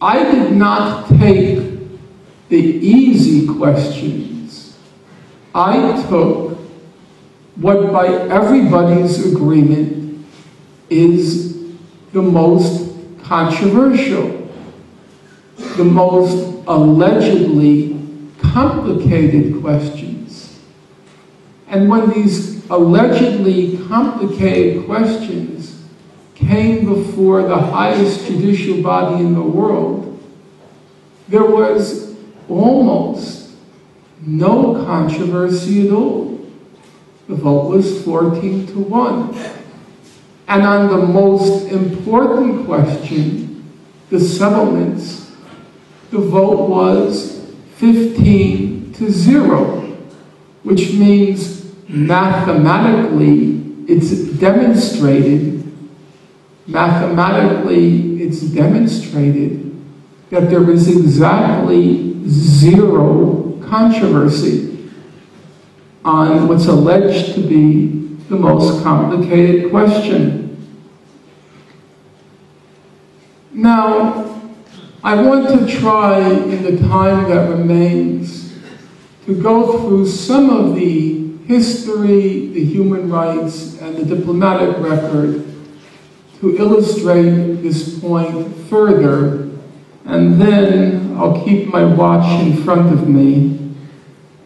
I did not take the easy questions. I took what by everybody's agreement is the most controversial, the most allegedly complicated questions. And when these allegedly complicated questions came before the highest judicial body in the world, there was almost no controversy at all. The vote was 14-1. And on the most important question, the settlements, the vote was 15-0, which means mathematically it's demonstrated that there is exactly zero controversy on what's alleged to be the most complicated question. Now, I want to try in the time that remains to go through some of the history, the human rights, and the diplomatic record to illustrate this point further, and then I'll keep my watch in front of me,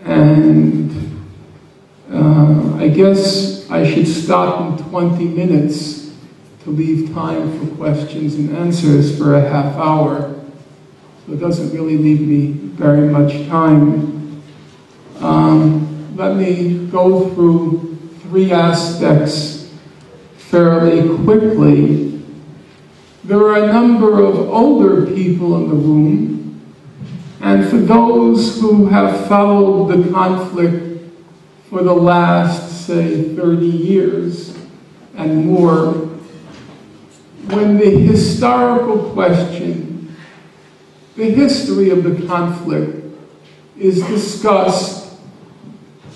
and I guess I should stop in 20 minutes to leave time for questions and answers for a half hour, so it doesn't really leave me very much time. Let me go through three aspects fairly quickly. There are a number of older people in the room, and for those who have followed the conflict for the last, say, 30 years and more, when the historical question, the history of the conflict, is discussed,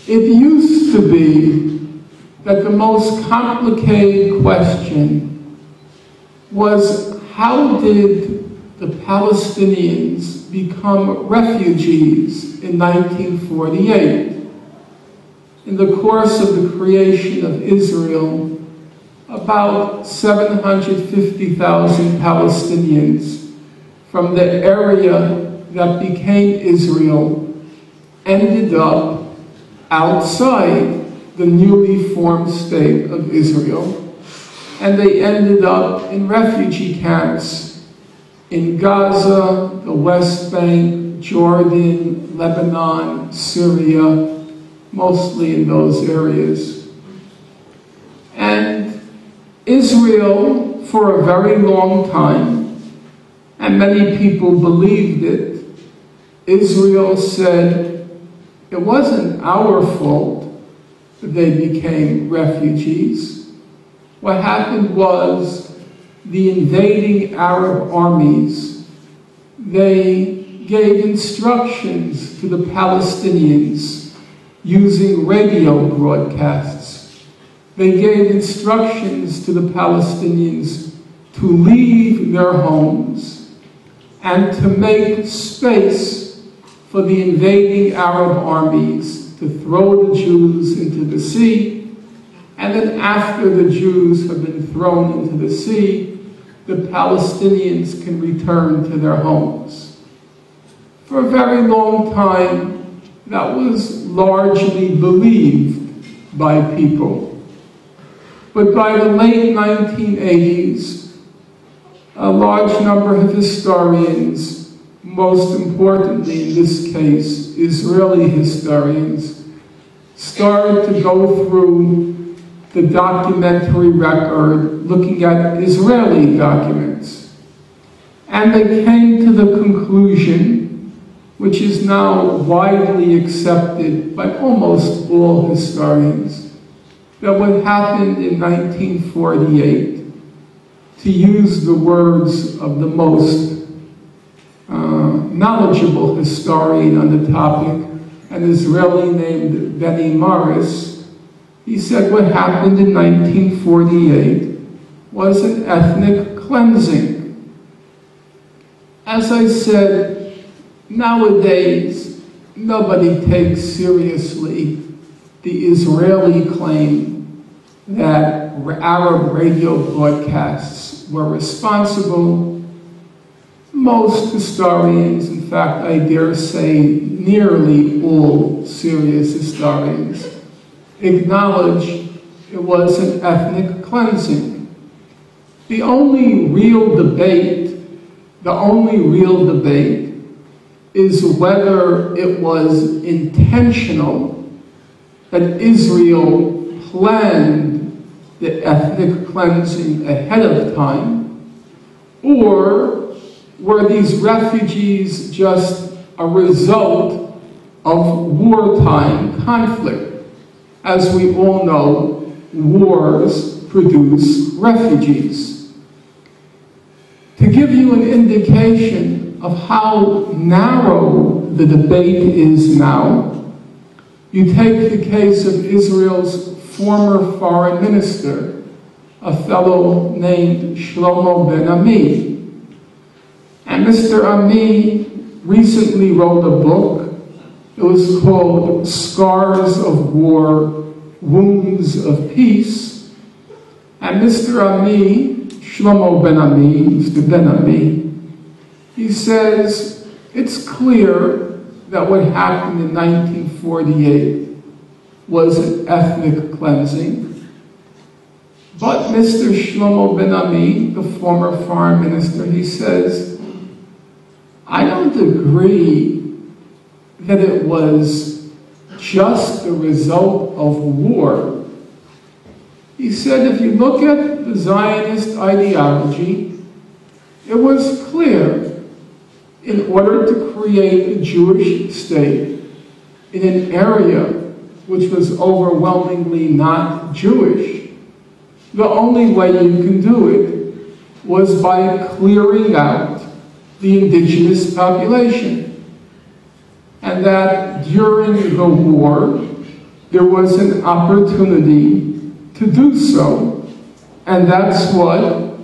it used to be that the most complicated question was, how did the Palestinians become refugees in 1948? In the course of the creation of Israel, about 750,000 Palestinians from the area that became Israel ended up outside the newly formed state of Israel, and they ended up in refugee camps in Gaza, the West Bank, Jordan, Lebanon, Syria, mostly in those areas. And Israel, for a very long time, and many people believed it, Israel said, it wasn't our fault that they became refugees. What happened was the invading Arab armies, they gave instructions to the Palestinians using radio broadcasts. They gave instructions to the Palestinians to leave their homes and to make space for the invading Arab armies to throw the Jews into the sea, and then after the Jews have been thrown into the sea, the Palestinians can return to their homes. For a very long time, that was largely believed by people. But by the late 1980s, a large number of historians, most importantly in this case, Israeli historians, started to go through the documentary record looking at Israeli documents. And they came to the conclusion, which is now widely accepted by almost all historians, that what happened in 1948, to use the words of the most knowledgeable historian on the topic, an Israeli named Benny Morris, he said what happened in 1948 was an ethnic cleansing. As I said, nowadays, nobody takes seriously the Israeli claim that Arab radio broadcasts were responsible. Most historians, in fact, I dare say nearly all serious historians, acknowledge it was an ethnic cleansing. The only real debate is whether it was intentional, that Israel planned the ethnic cleansing ahead of time, or were these refugees just a result of wartime conflict? As we all know, wars produce refugees. To give you an indication of how narrow the debate is now, you take the case of Israel's former foreign minister, a fellow named Shlomo Ben-Ami. And Mr. Ami recently wrote a book. It was called Scars of War, Wounds of Peace. And Mr. Ami, Shlomo Ben-Ami, Mr. Ben-Ami, he says, it's clear that what happened in 1948 was an ethnic cleansing. But Mr. Shlomo Ben-Ami, the former foreign minister, he says, I don't agree that it was just the result of war. He said, if you look at the Zionist ideology, it was clear, in order to create a Jewish state in an area which was overwhelmingly not Jewish, the only way you can do it was by clearing out the indigenous population. And that during the war, there was an opportunity to do so. And that's what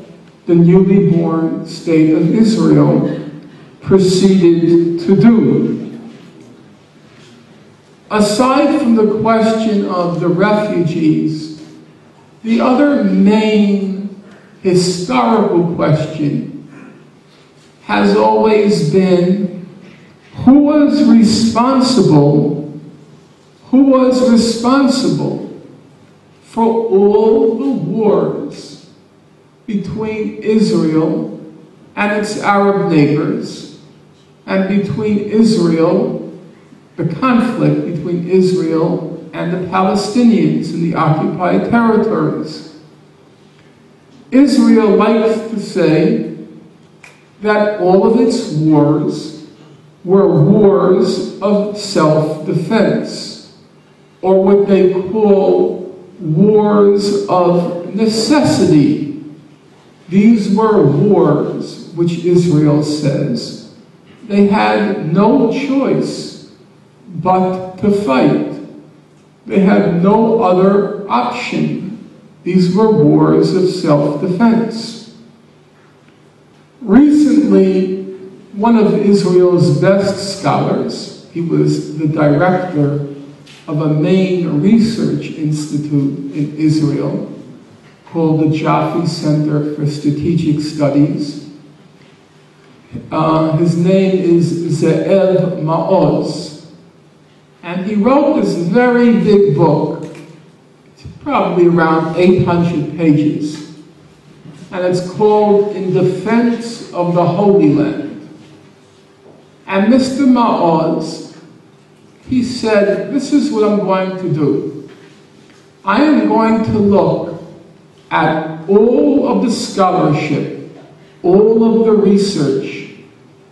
the newly born state of Israel proceeded to do. Aside from the question of the refugees, the other main historical question has always been who was responsible for all the wars between Israel and its Arab neighbors, and between Israel, the conflict between Israel and the Palestinians in the occupied territories. Israel likes to say that all of its wars were wars of self-defense, or what they call wars of necessity. These were wars which Israel says they had no choice but to fight. They had no other option. These were wars of self-defense. Recently, one of Israel's best scholars, he was the director of a main research institute in Israel called the Jaffe Center for Strategic Studies. His name is Ze'ev Maoz, and he wrote this very big book. It's probably around 800 pages, and it's called In Defense of the Holy Land. And Mr. Maoz, he said, this is what I'm going to do. I am going to look at all of the scholarship, all of the research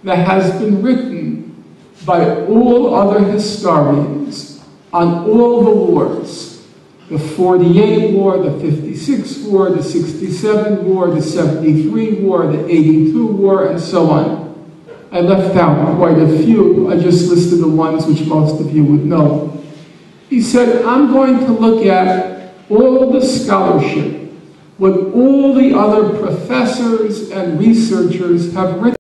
that has been written by all other historians on all the wars. The 48 war, the 56 war, the 67 war, the 73 war, the 82 war, and so on. I left out quite a few. I just listed the ones which most of you would know. He said, I'm going to look at all the scholarship, what all the other professors and researchers have written